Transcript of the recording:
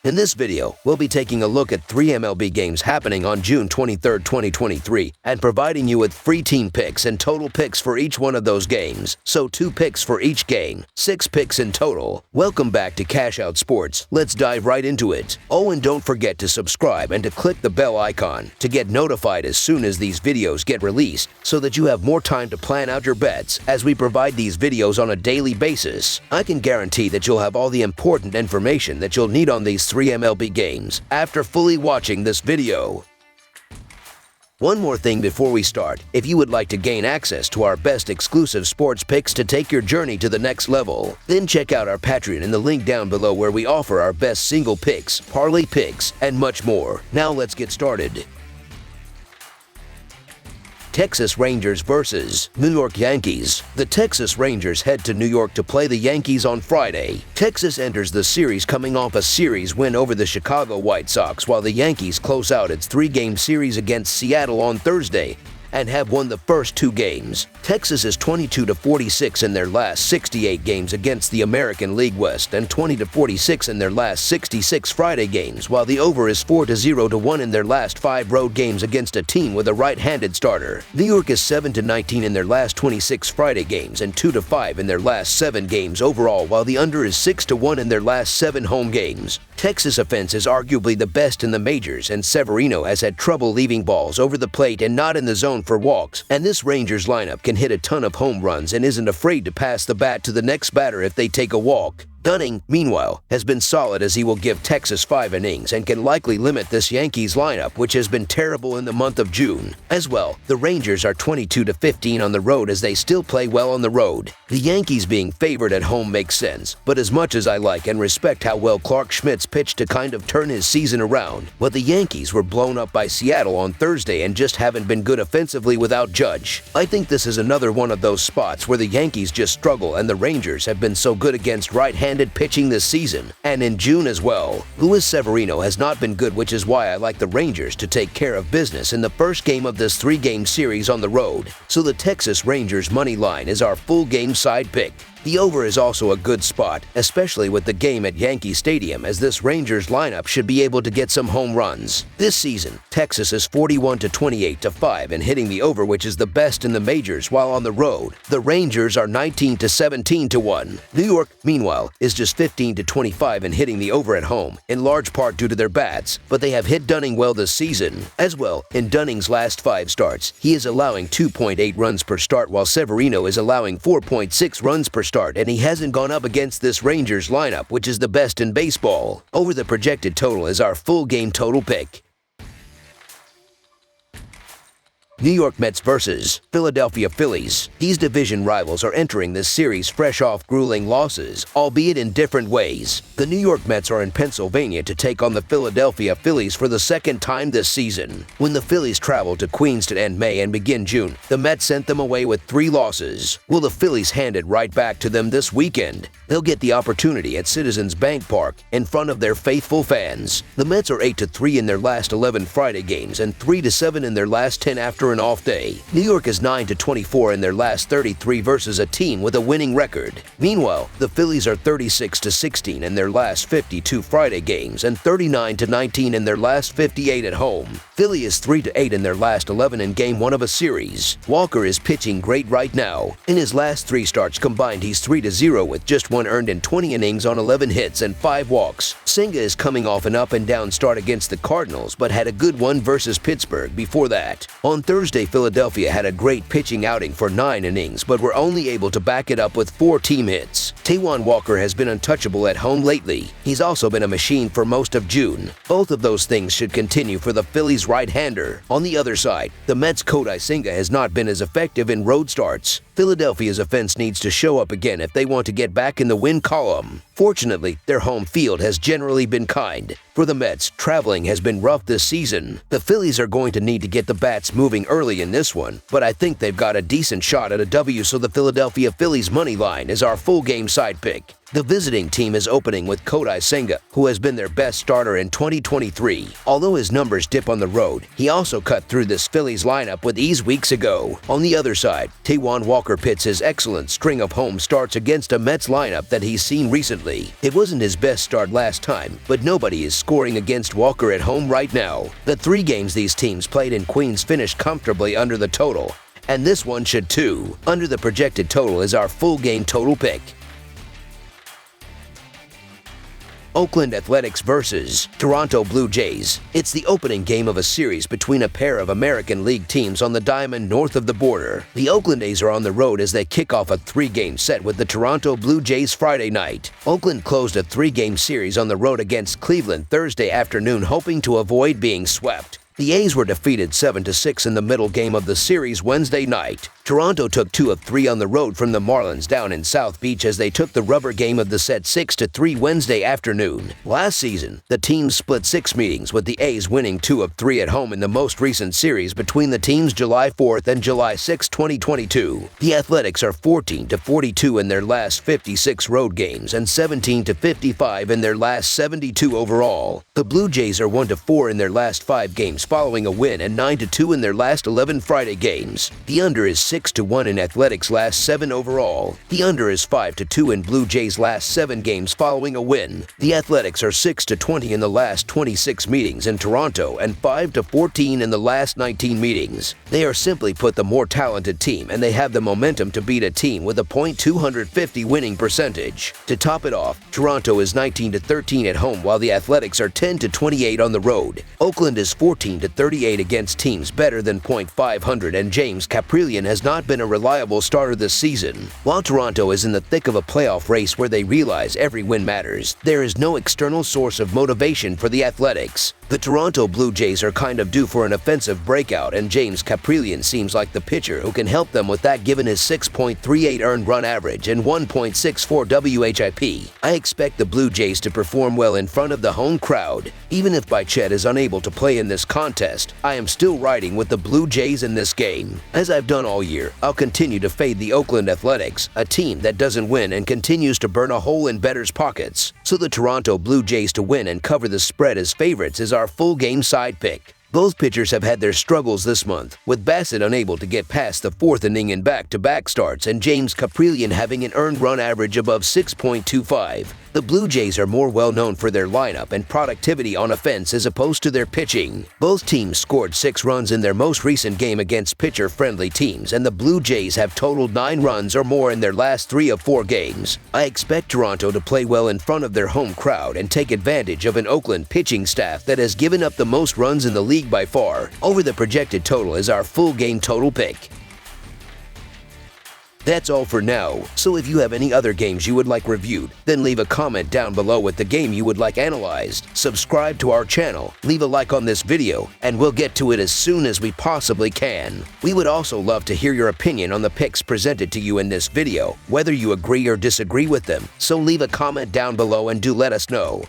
In this video, we'll be taking a look at 3 MLB games happening on June 23, 2023, and providing you with free team picks and total picks for each one of those games. So 2 picks for each game, 6 picks in total. Welcome back to Cash Out Sports. Let's dive right into it. Oh, and don't forget to subscribe and to click the bell icon to get notified as soon as these videos get released, so that you have more time to plan out your bets as we provide these videos on a daily basis. I can guarantee that you'll have all the important information that you'll need on these 3 MLB games after fully watching this video. One more thing before we start. If you would like to gain access to our best exclusive sports picks to take your journey to the next level, then check out our Patreon in the link down below, where we offer our best single picks, parlay picks, and much more. Now let's get started. Texas Rangers versus New York Yankees. The Texas Rangers head to New York to play the Yankees on Friday. Texas enters the series coming off a series win over the Chicago White Sox, while the Yankees close out its 3-game series against Seattle on Thursday and have won the first 2 games. Texas is 22-46 in their last 68 games against the American League West and 20-46 in their last 66 Friday games, while the over is 4-0-1 in their last 5 road games against a team with a right-handed starter. New York is 7-19 in their last 26 Friday games and 2-5 in their last 7 games overall, while the under is 6-1 in their last 7 home games. Texas offense is arguably the best in the majors, and Severino has had trouble leaving balls over the plate and not in the zone for walks, and this Rangers lineup can hit a ton of home runs and isn't afraid to pass the bat to the next batter if they take a walk. Dunning, meanwhile, has been solid, as he will give Texas 5 innings and can likely limit this Yankees lineup, which has been terrible in the month of June. As well, the Rangers are 22-15 on the road, as they still play well on the road. The Yankees being favored at home makes sense, but as much as I like and respect how well Clark Schmidt's pitched to kind of turn his season around, the Yankees were blown up by Seattle on Thursday and just haven't been good offensively without Judge. I think this is another one of those spots where the Yankees just struggle, and the Rangers have been so good against right-handed pitching this season, and in June as well. Luis Severino has not been good, which is why I like the Rangers to take care of business in the first game of this 3-game series on the road. So the Texas Rangers money line is our full game side pick. The over is also a good spot, especially with the game at Yankee Stadium, as this Rangers lineup should be able to get some home runs. This season, Texas is 41-28-5 in hitting the over, which is the best in the majors, while on the road, the Rangers are 19-17-1. New York, meanwhile, is just 15-25 in hitting the over at home, in large part due to their bats, but they have hit Dunning well this season. As well, in Dunning's last 5 starts, he is allowing 2.8 runs per start, while Severino is allowing 4.6 runs per start, and he hasn't gone up against this Rangers lineup, which is the best in baseball. Over the projected total is our full game total pick. New York Mets versus Philadelphia Phillies. These division rivals are entering this series fresh off grueling losses, albeit in different ways. The New York Mets are in Pennsylvania to take on the Philadelphia Phillies for the 2nd time this season. When the Phillies traveled to Queens to end May and begin June, the Mets sent them away with 3 losses. Will the Phillies hand it right back to them this weekend? They'll get the opportunity at Citizens Bank Park in front of their faithful fans. The Mets are 8-3 in their last 11 Friday games and 3-7 in their last 10 after an off day. New York is 9-24 in their last 33 versus a team with a winning record. Meanwhile, the Phillies are 36-16 in their last 52 Friday games and 39-19 in their last 58 at home. Philly is 3-8 in their last 11 in Game 1 of a series. Walker is pitching great right now. In his last 3 starts combined, he's 3-0 with just 1 earned in 20 innings on 11 hits and 5 walks. Senga is coming off an up-and-down start against the Cardinals, but had a good one versus Pittsburgh before that. On Thursday, Philadelphia had a great pitching outing for 9 innings, but were only able to back it up with 4 team hits. Taijuan Walker has been untouchable at home lately. He's also been a machine for most of June. Both of those things should continue for the Phillies right-hander. On the other side, the Mets' Kodai Senga has not been as effective in road starts. Philadelphia's offense needs to show up again if they want to get back in the win column. Fortunately, their home field has generally been kind. For the Mets, traveling has been rough this season. The Phillies are going to need to get the bats moving early in this one, but I think they've got a decent shot at a W, so the Philadelphia Phillies money line is our full game side pick. The visiting team is opening with Kodai Senga, who has been their best starter in 2023. Although his numbers dip on the road, he also cut through this Phillies lineup with ease weeks ago. On the other side, Taijuan Walker pits his excellent string of home starts against a Mets lineup that he's seen recently. It wasn't his best start last time, but nobody is scoring against Walker at home right now. The 3 games these teams played in Queens finished comfortably under the total, and this one should too. Under the projected total is our full game total pick. Oakland Athletics versus Toronto Blue Jays. It's the opening game of a series between a pair of American League teams on the diamond north of the border. The Oakland A's are on the road as they kick off a 3-game set with the Toronto Blue Jays Friday night. Oakland closed a 3-game series on the road against Cleveland Thursday afternoon, hoping to avoid being swept. The A's were defeated 7-6 in the middle game of the series Wednesday night. Toronto took 2 of 3 on the road from the Marlins down in South Beach as they took the rubber game of the set 6-3 Wednesday afternoon. Last season, the teams split 6 meetings, with the A's winning 2 of 3 at home in the most recent series between the teams July 4th and July 6, 2022. The Athletics are 14-42 in their last 56 road games and 17-55 in their last 72 overall. The Blue Jays are 1-4 in their last 5 games following a win and 9-2 in their last 11 Friday games. The under is 6-1 in Athletics' last 7 overall. The under is 5-2 in Blue Jays' last 7 games following a win. The Athletics are 6-20 in the last 26 meetings in Toronto and 5-14 in the last 19 meetings. They are simply put the more talented team, and they have the momentum to beat a team with a .250 winning percentage. To top it off, Toronto is 19-13 at home while the Athletics are 10-28 on the road. Oakland is 14-38 against teams better than .500, and James Kaprielian has not been a reliable starter this season. While Toronto is in the thick of a playoff race where they realize every win matters, there is no external source of motivation for the Athletics. The Toronto Blue Jays are kind of due for an offensive breakout, and James Kaprielian seems like the pitcher who can help them with that given his 6.38 earned run average and 1.64 WHIP. I expect the Blue Jays to perform well in front of the home crowd. Even if Bichette is unable to play in this contest, I am still riding with the Blue Jays in this game. As I've done all year, I'll continue to fade the Oakland Athletics, a team that doesn't win and continues to burn a hole in bettors' pockets. So the Toronto Blue Jays to win and cover the spread as favorites is our full game side pick. Both pitchers have had their struggles this month, with Bassett unable to get past the 4th inning in back-to-back starts and James Kaprielian having an earned run average above 6.25. The Blue Jays are more well known for their lineup and productivity on offense as opposed to their pitching. Both teams scored 6 runs in their most recent game against pitcher-friendly teams, and the Blue Jays have totaled 9 runs or more in their last 3 of 4 games. I expect Toronto to play well in front of their home crowd and take advantage of an Oakland pitching staff that has given up the most runs in the league by far. Over the projected total is our full game total pick. That's all for now, so if you have any other games you would like reviewed, then leave a comment down below with the game you would like analyzed. Subscribe to our channel, leave a like on this video, and we'll get to it as soon as we possibly can. We would also love to hear your opinion on the picks presented to you in this video, whether you agree or disagree with them, so leave a comment down below and do let us know.